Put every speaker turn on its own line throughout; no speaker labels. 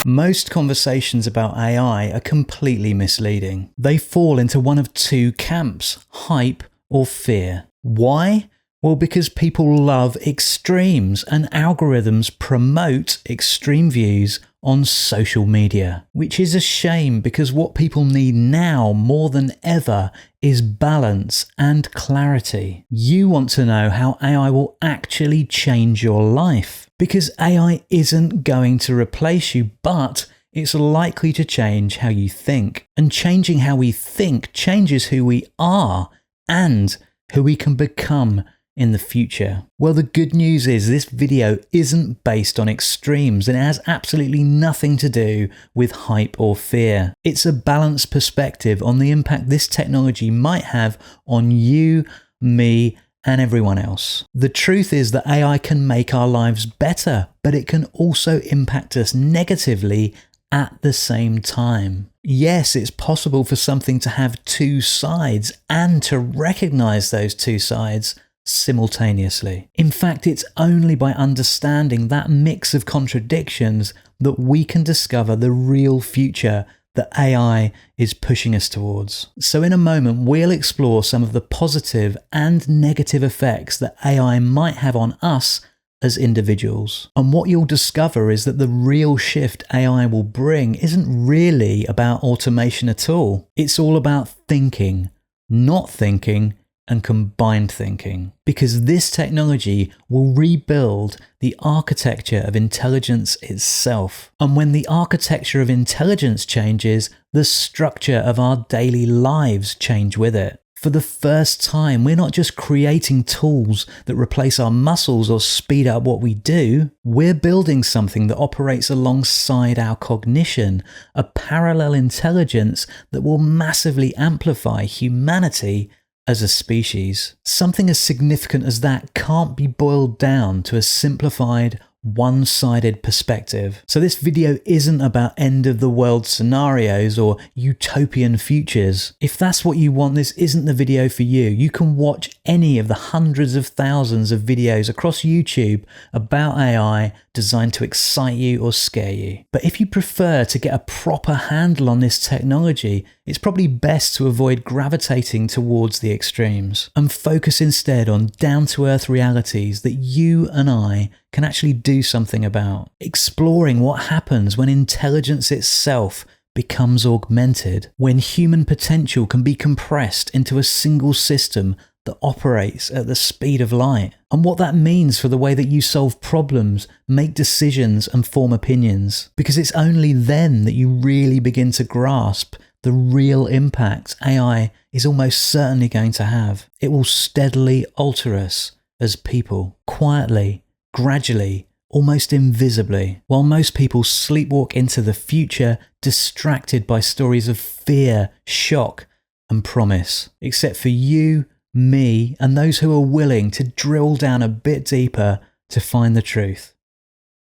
Most conversations about AI are completely misleading. They fall into one of two camps, hype or fear. Why? Well, because people love extremes and algorithms promote extreme views on social media, which is a shame because what people need now more than ever is balance and clarity. You want to know how AI will actually change your life because AI isn't going to replace you, but it's likely to change how you think. And changing how we think changes who we are and who we can become in the future. Well, the good news is this video isn't based on extremes and it has absolutely nothing to do with hype or fear. It's a balanced perspective on the impact this technology might have on you, me, and everyone else. The truth is that AI can make our lives better, but it can also impact us negatively at the same time. Yes, it's possible for something to have two sides and to recognize those two sides simultaneously. In fact, it's only by understanding that mix of contradictions that we can discover the real future that AI is pushing us towards. So in a moment, we'll explore some of the positive and negative effects that AI might have on us as individuals. And what you'll discover is that the real shift AI will bring isn't really about automation at all. It's all about thinking, not thinking, and combined thinking, because this technology will rebuild the architecture of intelligence itself. And when the architecture of intelligence changes, the structure of our daily lives change with it. For the first time, we're not just creating tools that replace our muscles or speed up what we do. We're building something that operates alongside our cognition, a parallel intelligence that will massively amplify humanity as a species. Something as significant as that can't be boiled down to a simplified, one-sided perspective. So this video isn't about end of the world scenarios or utopian futures. If that's what you want, this isn't the video for you. You can watch any of the hundreds of thousands of videos across YouTube about AI designed to excite you or scare you. But if you prefer to get a proper handle on this technology, it's probably best to avoid gravitating towards the extremes and focus instead on down-to-earth realities that you and I can actually do something about. Exploring what happens when intelligence itself becomes augmented, when human potential can be compressed into a single system that operates at the speed of light, and what that means for the way that you solve problems, make decisions, and form opinions. Because it's only then that you really begin to grasp the real impact AI is almost certainly going to have. It will steadily alter us as people, quietly, gradually, almost invisibly, while most people sleepwalk into the future distracted by stories of fear, shock, and promise. Except for you, me, and those who are willing to drill down a bit deeper to find the truth.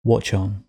Watch on.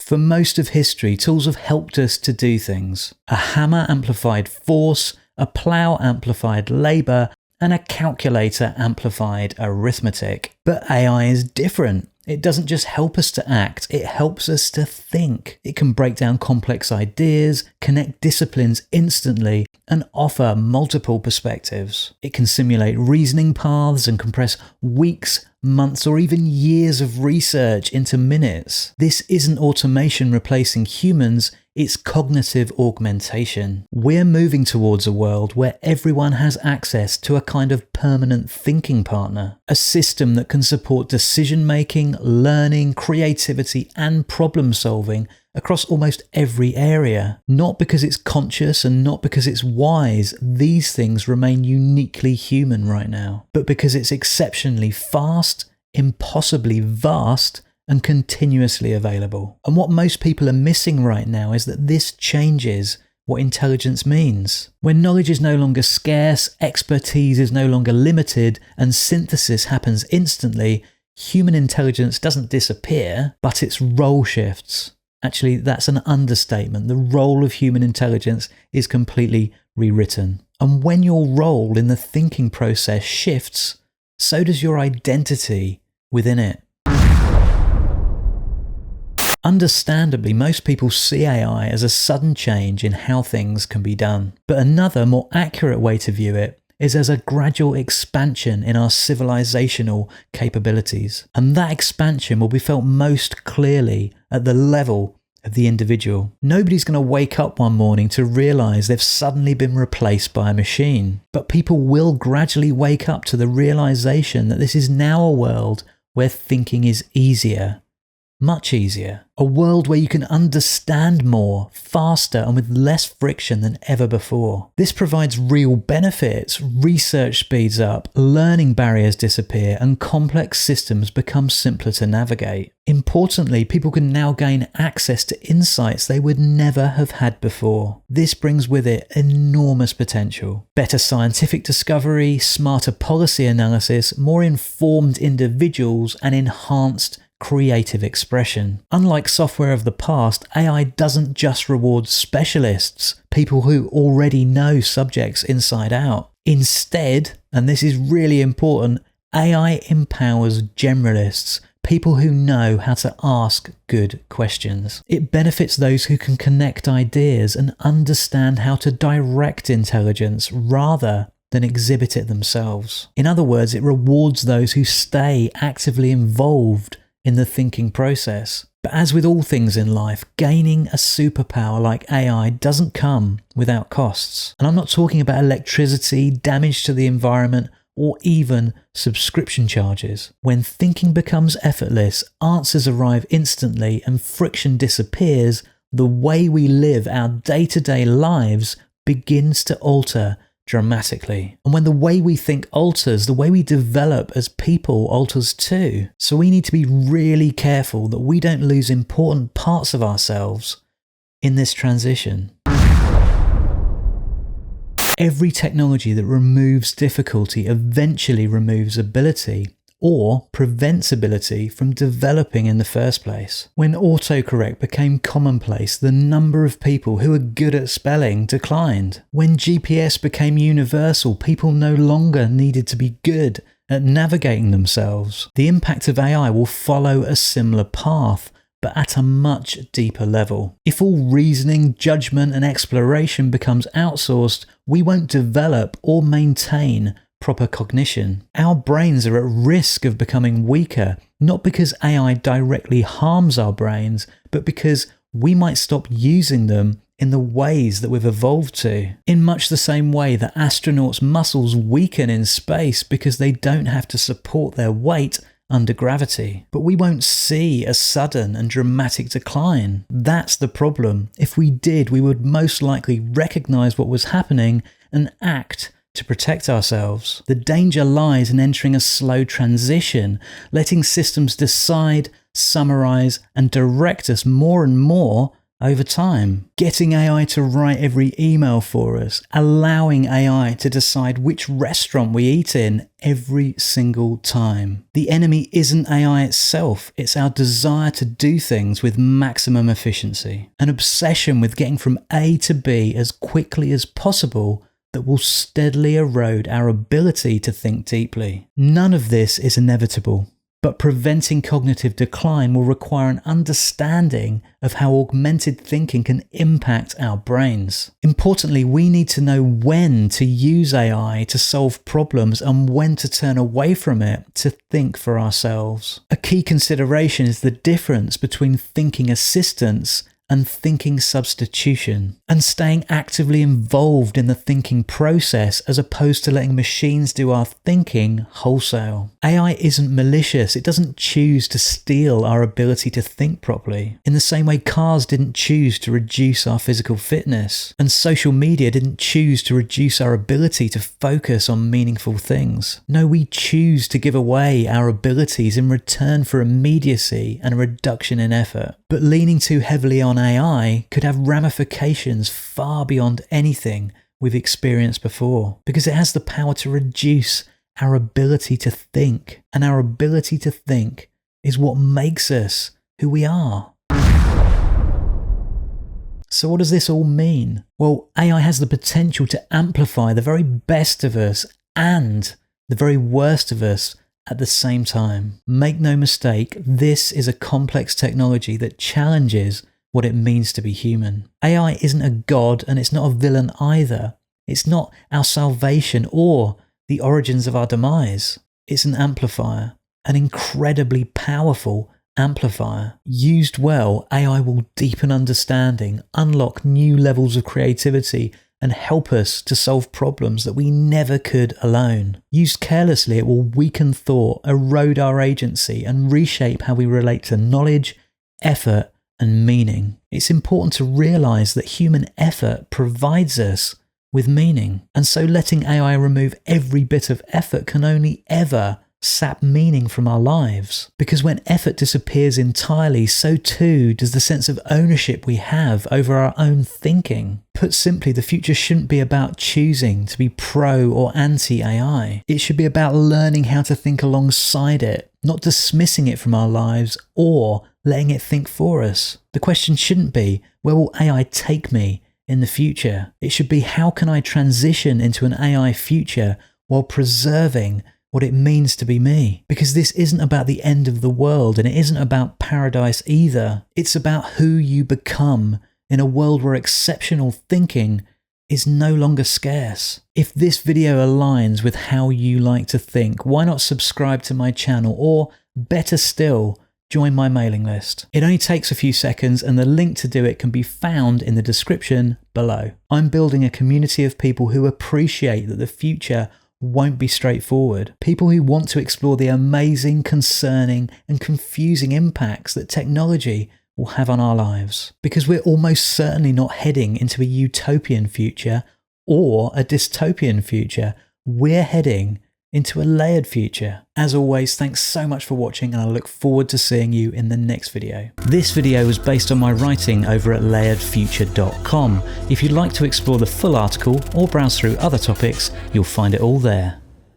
For most of history, tools have helped us to do things. A hammer amplified force, a plough amplified labour, and a calculator amplified arithmetic. But AI is different. It doesn't just help us to act, it helps us to think. It can break down complex ideas, connect disciplines instantly, and offer multiple perspectives. It can simulate reasoning paths and compress weeks, months, or even years of research into minutes. This isn't automation replacing humans, it's cognitive augmentation. We're moving towards a world where everyone has access to a kind of permanent thinking partner, a system that can support decision-making, learning, creativity, and problem-solving across almost every area. Not because it's conscious and not because it's wise, these things remain uniquely human right now, but because it's exceptionally fast, impossibly vast, and continuously available. And what most people are missing right now is that this changes what intelligence means. When knowledge is no longer scarce, expertise is no longer limited, and synthesis happens instantly, human intelligence doesn't disappear, but its role shifts. Actually, that's an understatement. The role of human intelligence is completely rewritten. And when your role in the thinking process shifts, so does your identity within it. Understandably, most people see AI as a sudden change in how things can be done. But another, more accurate way to view it is as a gradual expansion in our civilizational capabilities. And that expansion will be felt most clearly at the level of the individual. Nobody's going to wake up one morning to realize they've suddenly been replaced by a machine. But people will gradually wake up to the realization that this is now a world where thinking is easier. Much easier. A world where you can understand more, faster, and with less friction than ever before. This provides real benefits. Research speeds up, learning barriers disappear, and complex systems become simpler to navigate. Importantly, people can now gain access to insights they would never have had before. This brings with it enormous potential. Better scientific discovery, smarter policy analysis, more informed individuals, and enhanced creative expression. Unlike software of the past, AI doesn't just reward specialists, people who already know subjects inside out. Instead, and this is really important, AI empowers generalists, people who know how to ask good questions. It benefits those who can connect ideas and understand how to direct intelligence rather than exhibit it themselves. In other words, it rewards those who stay actively involved in the thinking process. But as with all things in life, gaining a superpower like AI doesn't come without costs. And I'm not talking about electricity, damage to the environment, or even subscription charges. When thinking becomes effortless, answers arrive instantly, and friction disappears, the way we live our day-to-day lives begins to alter dramatically. And when the way we think alters, the way we develop as people alters too. So we need to be really careful that we don't lose important parts of ourselves in this transition. Every technology that removes difficulty eventually removes ability, or prevents ability from developing in the first place. When autocorrect became commonplace, the number of people who were good at spelling declined. When GPS became universal, people no longer needed to be good at navigating themselves. The impact of AI will follow a similar path, but at a much deeper level. If all reasoning, judgment, and exploration becomes outsourced, we won't develop or maintain proper cognition. Our brains are at risk of becoming weaker, not because AI directly harms our brains, but because we might stop using them in the ways that we've evolved to. In much the same way that astronauts' muscles weaken in space because they don't have to support their weight under gravity. But we won't see a sudden and dramatic decline. That's the problem. If we did, we would most likely recognize what was happening and act to protect ourselves. The danger lies in entering a slow transition, letting systems decide, summarize, and direct us more and more over time. Getting AI to write every email for us, allowing AI to decide which restaurant we eat in every single time. The enemy isn't AI itself, it's our desire to do things with maximum efficiency. An obsession with getting from A to B as quickly as possible that will steadily erode our ability to think deeply. None of this is inevitable, but preventing cognitive decline will require an understanding of how augmented thinking can impact our brains. Importantly, we need to know when to use AI to solve problems and when to turn away from it to think for ourselves. A key consideration is the difference between thinking assistance and thinking substitution, and staying actively involved in the thinking process as opposed to letting machines do our thinking wholesale. AI isn't malicious, it doesn't choose to steal our ability to think properly. In the same way cars didn't choose to reduce our physical fitness, and social media didn't choose to reduce our ability to focus on meaningful things. No, we choose to give away our abilities in return for immediacy and a reduction in effort. But leaning too heavily on AI could have ramifications far beyond anything we've experienced before, because it has the power to reduce our ability to think, and our ability to think is what makes us who we are. So what does this all mean? Well, AI has the potential to amplify the very best of us and the very worst of us at the same time. Make no mistake, this is a complex technology that challenges what it means to be human. AI isn't a god and it's not a villain either. It's not our salvation or the origins of our demise. It's an amplifier, an incredibly powerful amplifier. Used well, AI will deepen understanding, unlock new levels of creativity, and help us to solve problems that we never could alone. Used carelessly, it will weaken thought, erode our agency, and reshape how we relate to knowledge, effort, and meaning. It's important to realize that human effort provides us with meaning. And so letting AI remove every bit of effort can only ever sap meaning from our lives. Because when effort disappears entirely, so too does the sense of ownership we have over our own thinking. Put simply, the future shouldn't be about choosing to be pro or anti-AI. It should be about learning how to think alongside it, not dismissing it from our lives or letting it think for us. The question shouldn't be, where will AI take me in the future? It should be, how can I transition into an AI future while preserving what it means to be me? Because this isn't about the end of the world, and it isn't about paradise either. It's about who you become in a world where exceptional thinking is no longer scarce. If this video aligns with how you like to think, why not subscribe to my channel, or better still, join my mailing list. It only takes a few seconds, and the link to do it can be found in the description below. I'm building a community of people who appreciate that the future won't be straightforward. People who want to explore the amazing, concerning, and confusing impacts that technology will have on our lives. Because we're almost certainly not heading into a utopian future or a dystopian future. We're heading into a layered future. As always, thanks so much for watching, and I look forward to seeing you in the next video. This video was based on my writing over at layeredfuture.com. If you'd like to explore the full article or browse through other topics, you'll find it all there.